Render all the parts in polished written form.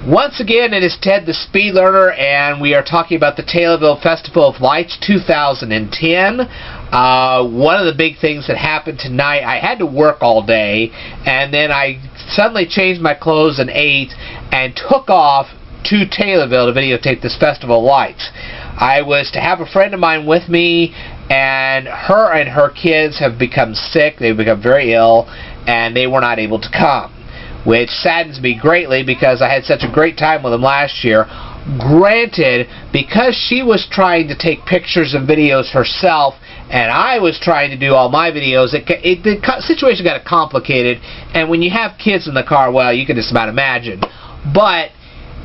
Once again, it is Ted the Speed Learner, and we are talking about the Taylorville Festival of Lights 2010. One of the big things that happened tonight, I had to work all day, and then I suddenly changed my clothes and ate, and took off to Taylorville to videotape this Festival of Lights. I was to have a friend of mine with me, and her kids have become sick. They've become very ill, and they were not able to come, which saddens me greatly because I had such a great time with them last year. Granted, because she was trying to take pictures and videos herself, and I was trying to do all my videos, the situation got complicated, and when you have kids in the car, well, you can just about imagine. But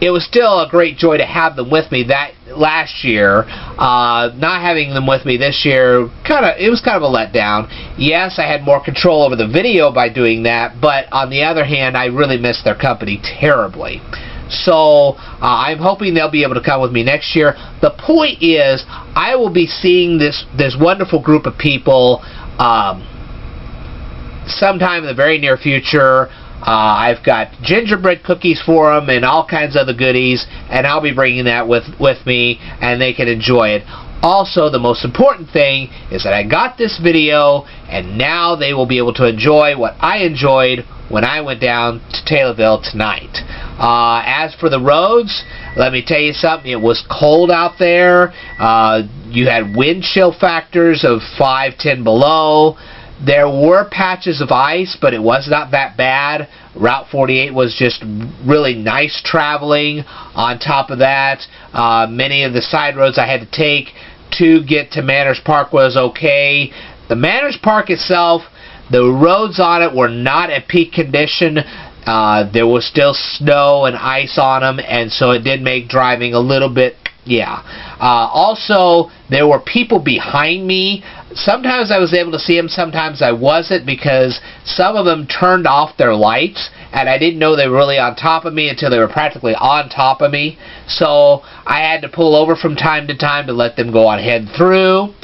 it was still a great joy to have them with me that last year. Not having them with me this year, it was kind of a letdown. Yes, I had more control over the video by doing that, but on the other hand, I really missed their company terribly. So I'm hoping they'll be able to come with me next year. The point is, I will be seeing this wonderful group of people sometime in the very near future. I've got gingerbread cookies for them and all kinds of other goodies, and I'll be bringing that with me, and they can enjoy it. Also, the most important thing is that I got this video, and now they will be able to enjoy what I enjoyed when I went down to Taylorville tonight. As for the roads, let me tell you something. It was cold out there. You had wind chill factors of 5-10 below. There were patches of ice, but it was not that bad. Route 48 was just really nice traveling. On top of that, many of the side roads I had to take to get to Manners Park was okay. The Manners Park itself, the roads on it were not at peak condition. There was still snow and ice on them, and so it did make driving a little bit, also, there were people behind me. Sometimes I was able to see them, sometimes I wasn't, because some of them turned off their lights, and I didn't know they were really on top of me until they were practically on top of me. So I had to pull over from time to time to let them go on ahead through.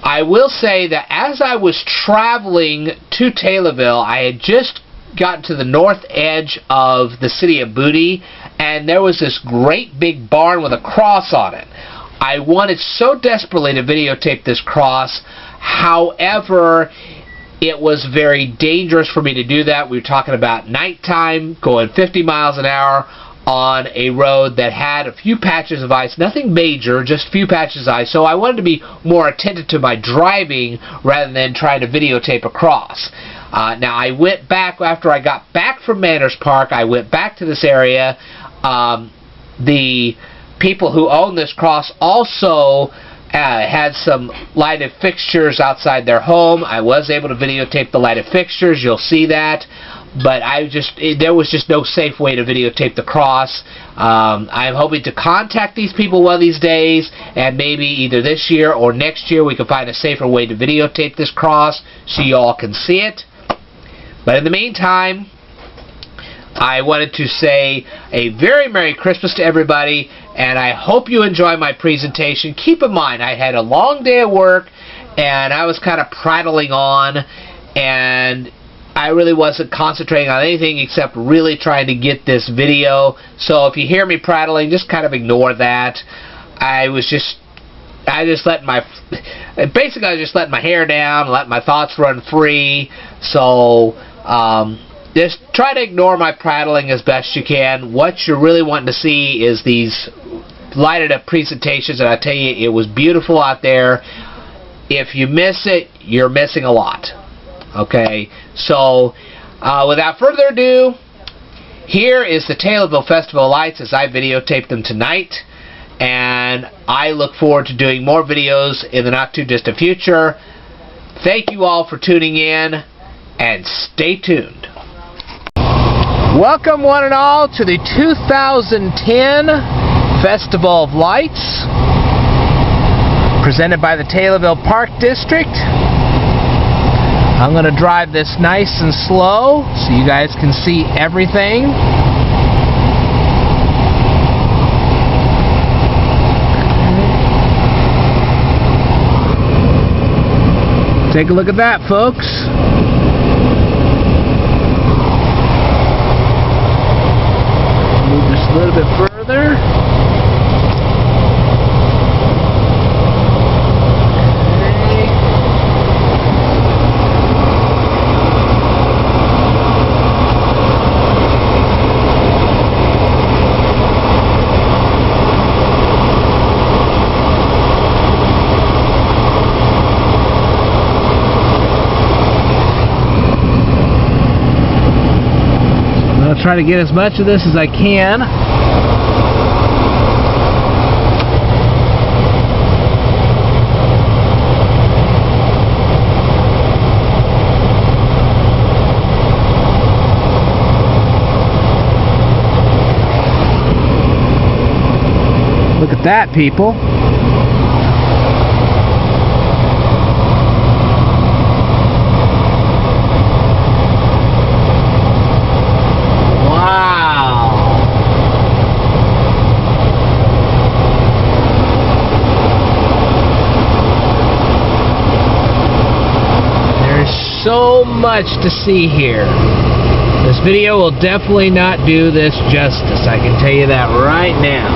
I will say that as I was traveling to Taylorville, I had just gotten to the north edge of the city of Booty, and there was this great big barn with a cross on it. I wanted so desperately to videotape this cross. However, it was very dangerous for me to do that. We were talking about nighttime, going 50 miles an hour on a road that had a few patches of ice, nothing major, just a few patches of ice. So I wanted to be more attentive to my driving rather than trying to videotape across. Now I went back, after I got back from Manners Park, I went back to this area. The people who own this cross also had some lighted fixtures outside their home. I was able to videotape the lighted fixtures, you'll see that. But there was just no safe way to videotape the cross. I'm hoping to contact these people one of these days, and maybe either this year or next year we can find a safer way to videotape this cross so you all can see it. But in the meantime, I wanted to say a very Merry Christmas to everybody, and I hope you enjoy my presentation. Keep in mind, I had a long day of work, and I was kind of prattling on, and I really wasn't concentrating on anything except really trying to get this video. So if you hear me prattling, just kind of ignore that. I just let my hair down, let my thoughts run free. So just try to ignore my prattling as best you can. What you're really wanting to see is these lighted up presentations, and I tell you, it was beautiful out there. If you miss it, you're missing a lot. Okay, so without further ado, here is the Taylorville Festival of Lights as I videotaped them tonight, and I look forward to doing more videos in the not too distant future. Thank you all for tuning in, and stay tuned. Welcome one and all to the 2010 Festival of Lights, presented by the Taylorville Park District. I'm going to drive this nice and slow so you guys can see everything. Take a look at that, folks. Move this a try to get as much of this as I can. Look at that, people. So much to see here. This video will definitely not do this justice. I can tell you that right now.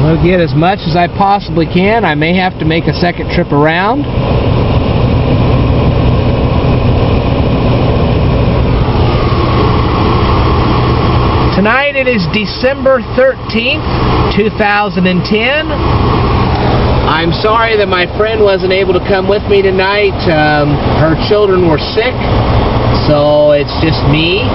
I'll get as much as I possibly can. I may have to make a second trip around. Tonight it is December 13th, 2010. I'm sorry that my friend wasn't able to come with me tonight. Her children were sick, so it's just me.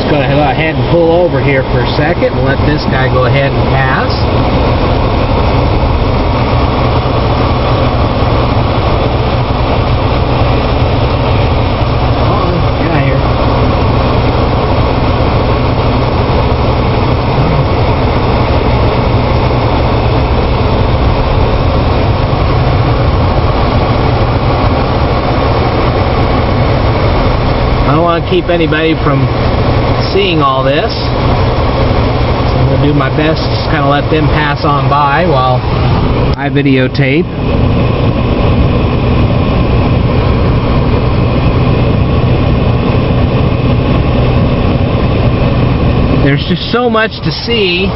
Going to go ahead and pull over here for a second and let this guy go ahead and pass. Get out of here. I don't want to keep anybody from seeing all this. So I'm going to do my best to just kind of let them pass on by while I videotape. There's just so much to see.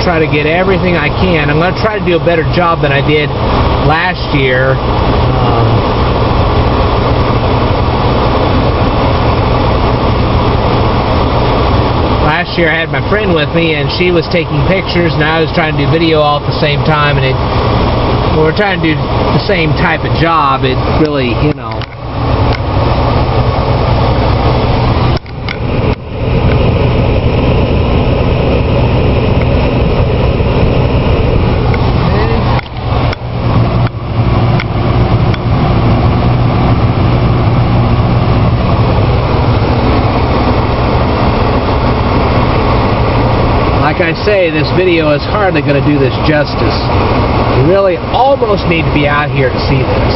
Try to get everything I can. I'm going to try to do a better job than I did last year. Last year I had my friend with me and she was taking pictures and I was trying to do video all at the same time, and when we're trying to do the same type of job, it really, you know. Like I say, this video is hardly going to do this justice. You really almost need to be out here to see this.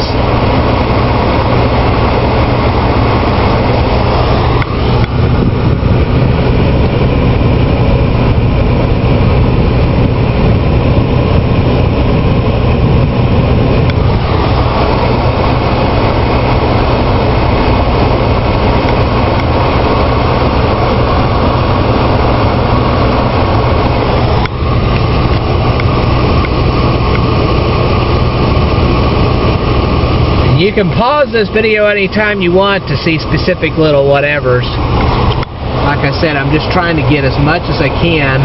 You can pause this video anytime you want to see specific little whatevers. Like I said, I'm just trying to get as much as I can.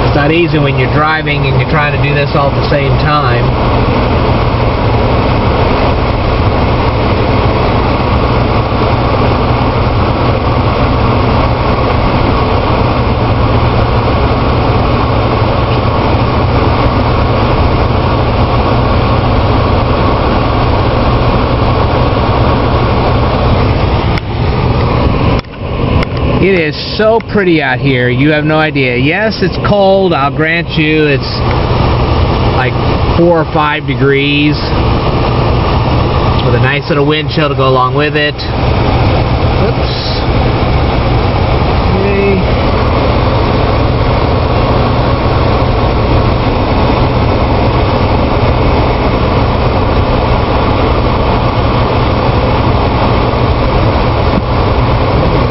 As not easy when you're driving and you're trying to do this all at the same time. It is so pretty out here, you have no idea. Yes, it's cold, I'll grant you. It's like 4 or 5 degrees with a nice little wind chill to go along with it. Oops. Okay.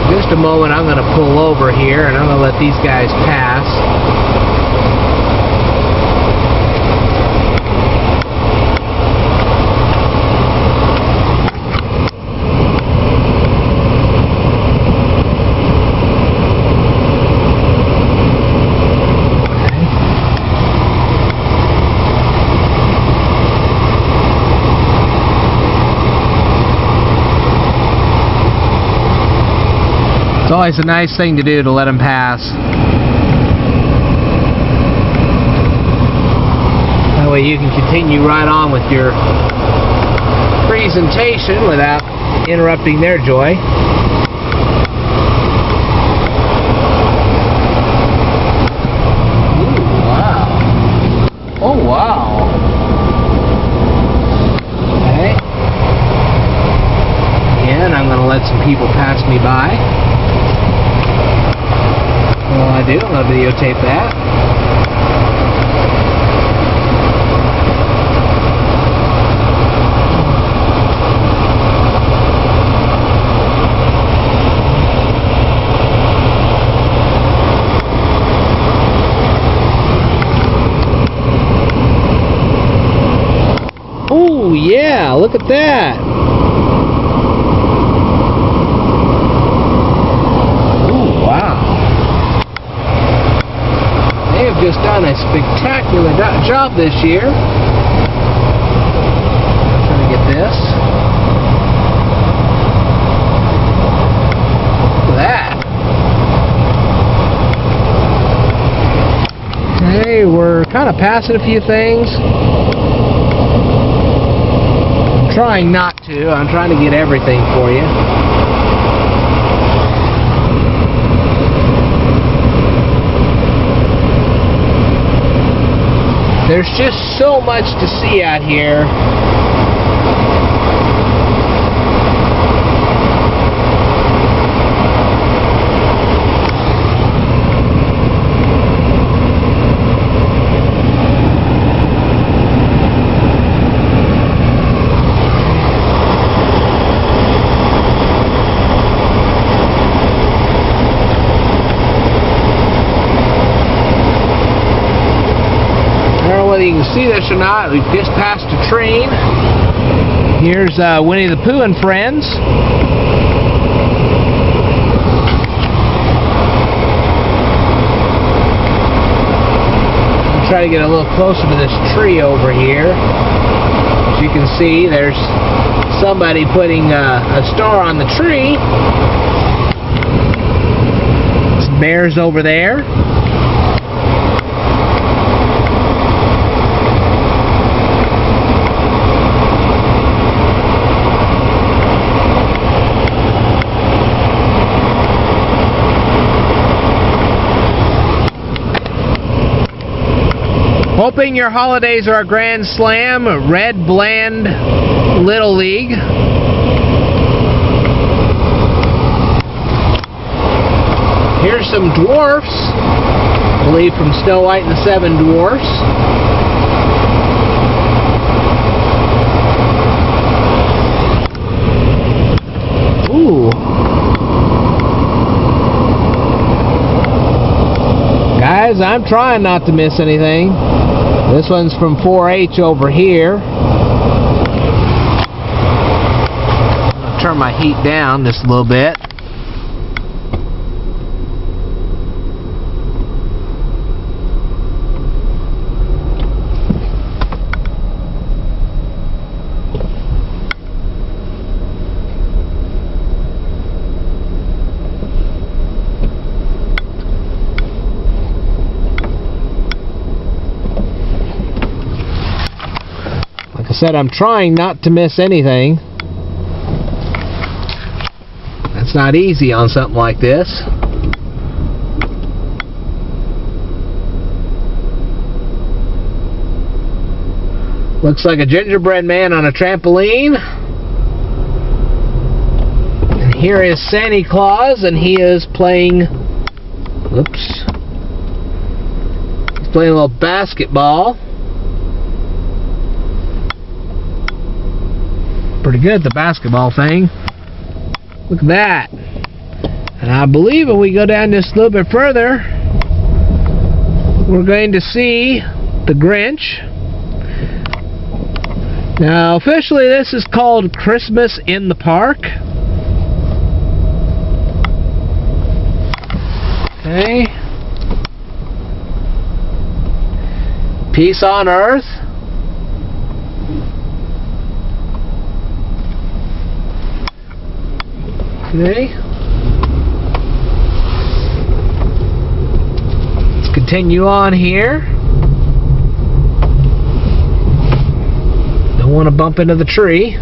Just a moment, I'm going to pull over here and I'm going to let these guys pass. It's always a nice thing to do to let them pass. That way you can continue right on with your presentation without interrupting their joy. Ooh, wow. Oh, wow. Okay. Again, I'm going to let some people pass me by. Well, I do. I'll videotape that. Oh, yeah. Look at that. Just done a spectacular job this year. I'm trying to get this. Look at that. Okay, we're kind of passing a few things. I'm trying not to. I'm trying to get everything for you. There's just so much to see out here. You can see this or not, we've just passed a train. Here's Winnie the Pooh and friends. I'll try to get a little closer to this tree over here. As you can see, there's somebody putting a star on the tree. Some bears over there. Hoping your holidays are a grand slam, Red Bland Little League. Here's some dwarfs, I believe from Snow White and the Seven Dwarfs. Ooh. Guys, I'm trying not to miss anything. This one's from 4-H over here. I'll turn my heat down just a little bit. said, I'm trying not to miss anything. That's not easy on something like this. Looks like a gingerbread man on a trampoline. And here is Santa Claus, and he is playing... Oops. He's playing a little basketball. Pretty good, the basketball thing. Look at that. And I believe if we go down just a little bit further, we're going to see the Grinch. Now, officially, this is called Christmas in the Park. Okay. Peace on Earth. Okay. Let's continue on here. Don't want to bump into the tree.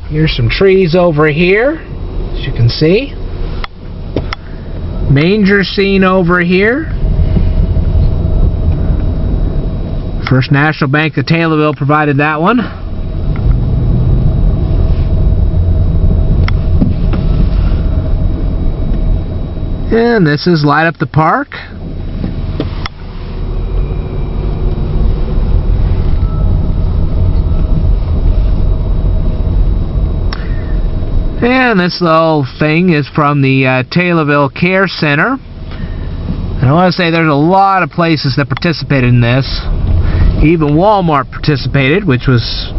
Here's some trees over here, as you can see. Manger scene over here. First National Bank of Taylorville provided that one. And this is Light Up the Park. And this little thing is from the Taylorville Care Center. And I want to say there's a lot of places that participated in this. Even Walmart participated, which was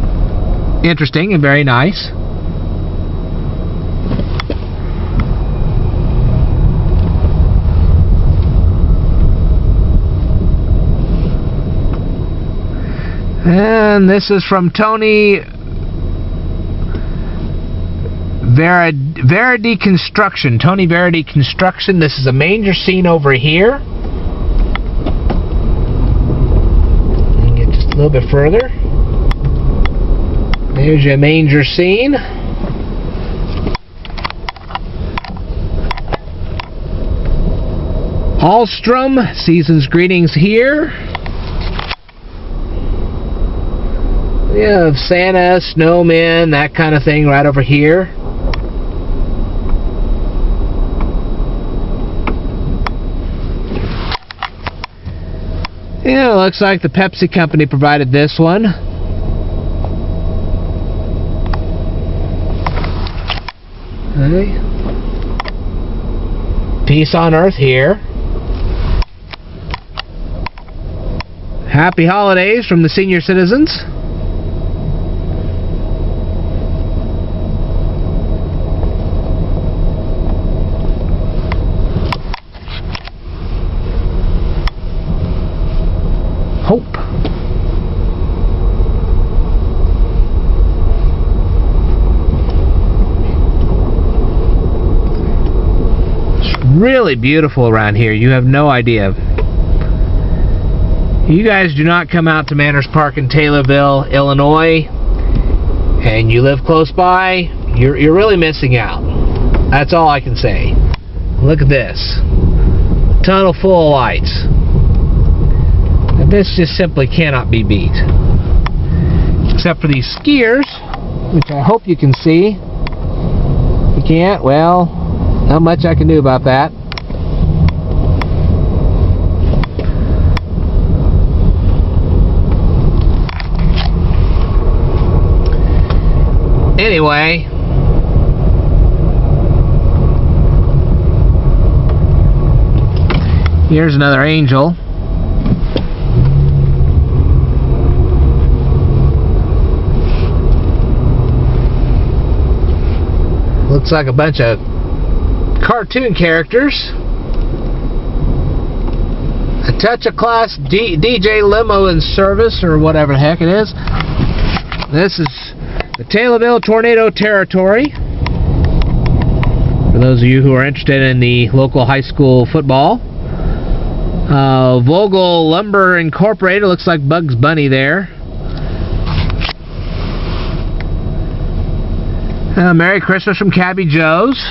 interesting and very nice. And this is from Tony Verity Construction. Tony Verity Construction. This is a manger scene over here. And get just a little bit further. There's your manger scene. Hallstrom, season's greetings here. We have Santa, snowmen, that kind of thing right over here. Yeah, looks like the Pepsi company provided this one. Okay. Peace on Earth here. Happy holidays from the senior citizens. Hope. It's really beautiful around here. You have no idea. You guys do not come out to Manners Park in Taylorville, Illinois, and you live close by, you're really missing out. That's all I can say. Look at this. A tunnel full of lights. This just simply cannot be beat. Except for these skiers, which I hope you can see. You can't? Well, not much I can do about that. Anyway, here's another angel. Looks like a bunch of cartoon characters. A touch of class DJ limo in service, or whatever the heck it is. This is the Taylorville Tornado Territory. For those of you who are interested in the local high school football. Vogel Lumber Incorporated, looks like Bugs Bunny there. Merry Christmas from Cabby Joe's.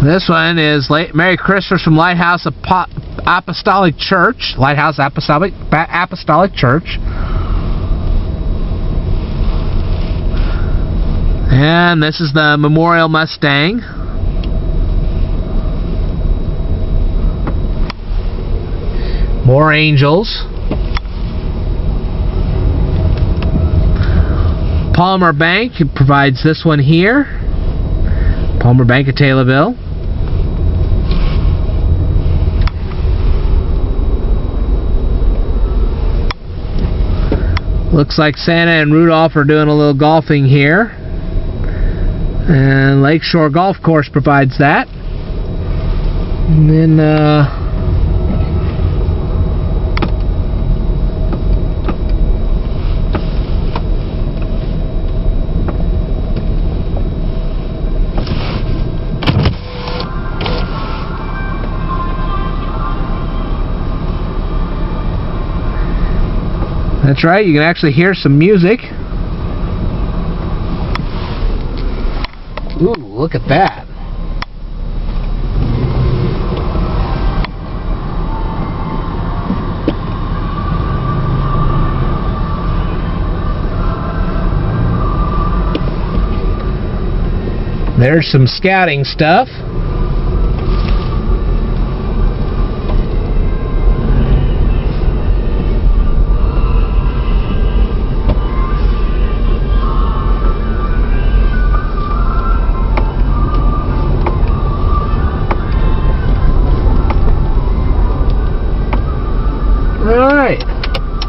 This one is Merry Christmas from Lighthouse Apostolic Church. Lighthouse Apostolic Church. And this is the Memorial Mustang. More angels. Palmer Bank provides this one here. Palmer Bank of Taylorville. Looks like Santa and Rudolph are doing a little golfing here. And Lakeshore Golf Course provides that. And then, that's right, you can actually hear some music. Ooh, look at that. There's some scouting stuff. Alright,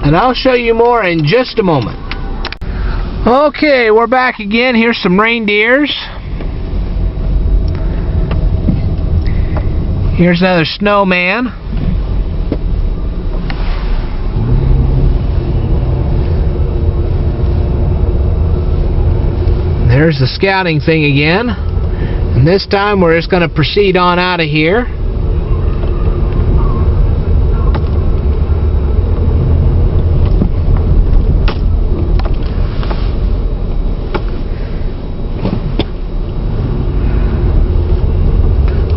and I'll show you more in just a moment. Okay, we're back again. Here's some reindeers. Here's another snowman. There's the scouting thing again. And this time we're just going to proceed on out of here.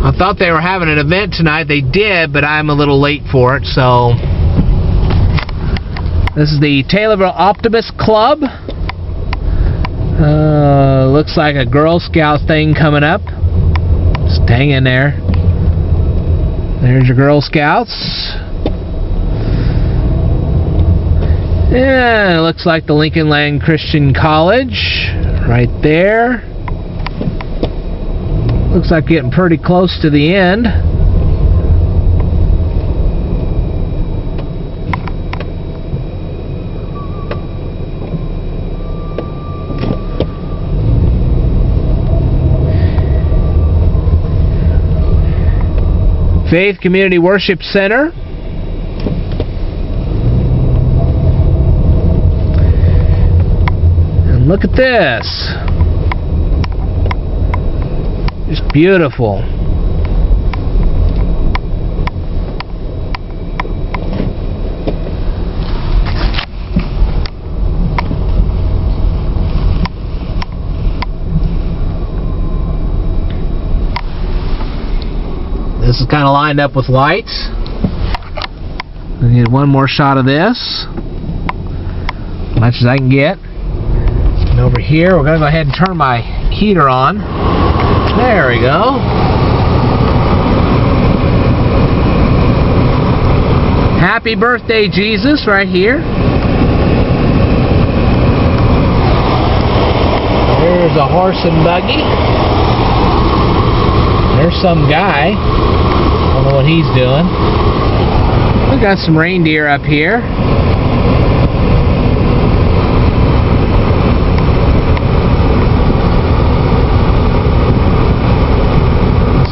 I thought they were having an event tonight. They did, but I'm a little late for it, so this is the Taylorville Optimist Club. Looks like a Girl Scout thing coming up. Just hang in there. There's your Girl Scouts. Yeah, it looks like the Lincoln Land Christian College right there. Looks like getting pretty close to the end. Faith Community Worship Center. And look at this. Just beautiful. This is kind of lined up with lights. I need one more shot of this. As much as I can get. And over here, we're going to go ahead and turn my heater on. There we go. Happy birthday, Jesus, right here. There's a horse and buggy. There's some guy. I don't know what he's doing. We got some reindeer up here.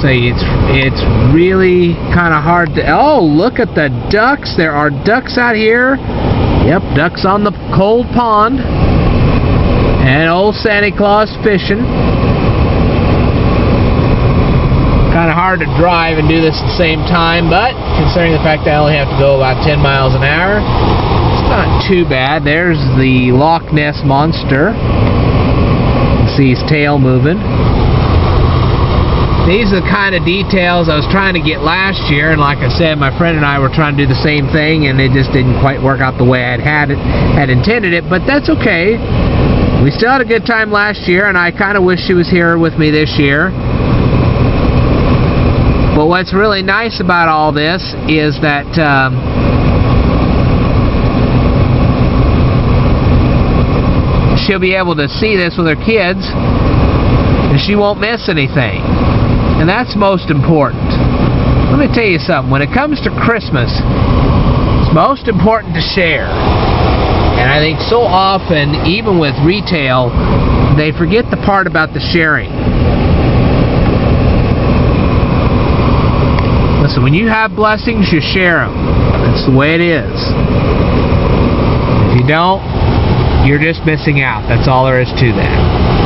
say, it's really kind of hard to... Oh, look at the ducks. There are ducks out here. Yep, ducks on the cold pond. And old Santa Claus fishing. Kind of hard to drive and do this at the same time, but considering the fact that I only have to go about 10 miles an hour, it's not too bad. There's the Loch Ness Monster. You see his tail moving. These are the kind of details I was trying to get last year, and like I said, my friend and I were trying to do the same thing, and it just didn't quite work out the way I'd had intended it, but that's okay. We still had a good time last year, and I kind of wish she was here with me this year. But what's really nice about all this is that she'll be able to see this with her kids, and she won't miss anything. And that's most important. Let me tell you something. When it comes to Christmas, it's most important to share. And I think so often, even with retail, they forget the part about the sharing. Listen, when you have blessings, you share them. That's the way it is. If you don't, you're just missing out. That's all there is to that.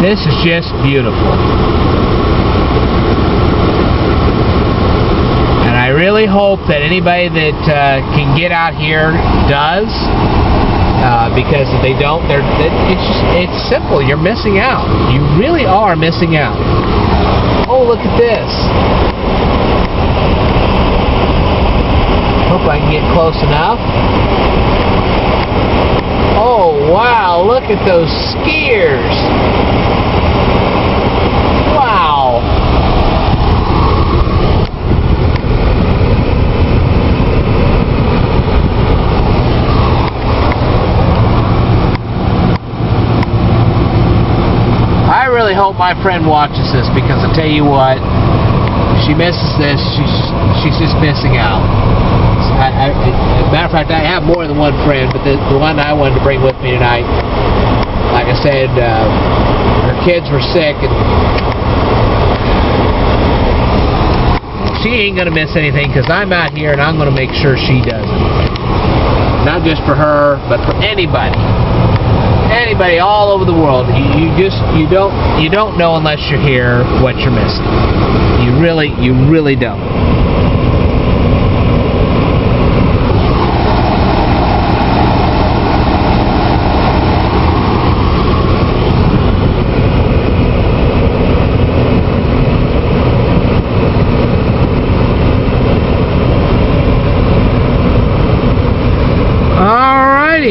This is just beautiful. And I really hope that anybody that can get out here does. Because if they don't, it's simple. You're missing out. You really are missing out. Oh, look at this. Hope I can get close enough. Oh, wow. Look at those skiers. Wow. I really hope my friend watches this, because I tell you what, if she misses this, she's just missing out. As a matter of fact, I have more than one friend, but the one I wanted to bring with me tonight, like I said, her kids were sick, and she ain't going to miss anything, because I'm out here and I'm going to make sure she doesn't. Not just for her, but for anybody. Anybody all over the world. You don't know unless you're here what you're missing. You really don't.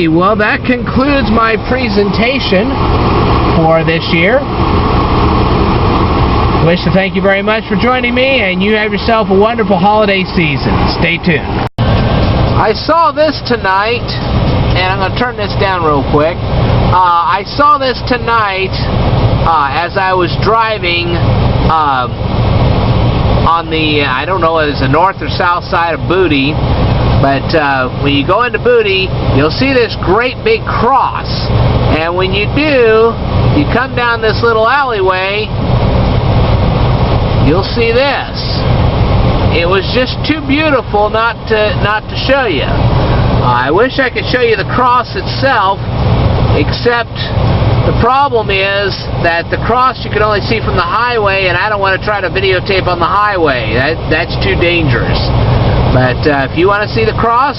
Well, that concludes my presentation for this year. I wish to thank you very much for joining me, and you have yourself a wonderful holiday season. Stay tuned. I saw this tonight, and I'm going to turn this down real quick. I saw this tonight as I was driving on the, I don't know if it's the north or south side of Booty. But when you go into Booty, you'll see this great big cross. And when you do, you come down this little alleyway, you'll see this. It was just too beautiful not to show you. I wish I could show you the cross itself, except the problem is that the cross you can only see from the highway, and I don't want to try to videotape on the highway. That's too dangerous. But if you want to see the cross,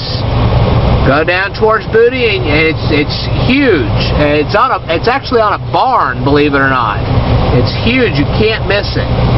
go down towards Booty, and it's huge. It's actually on a barn, believe it or not. It's huge. You can't miss it.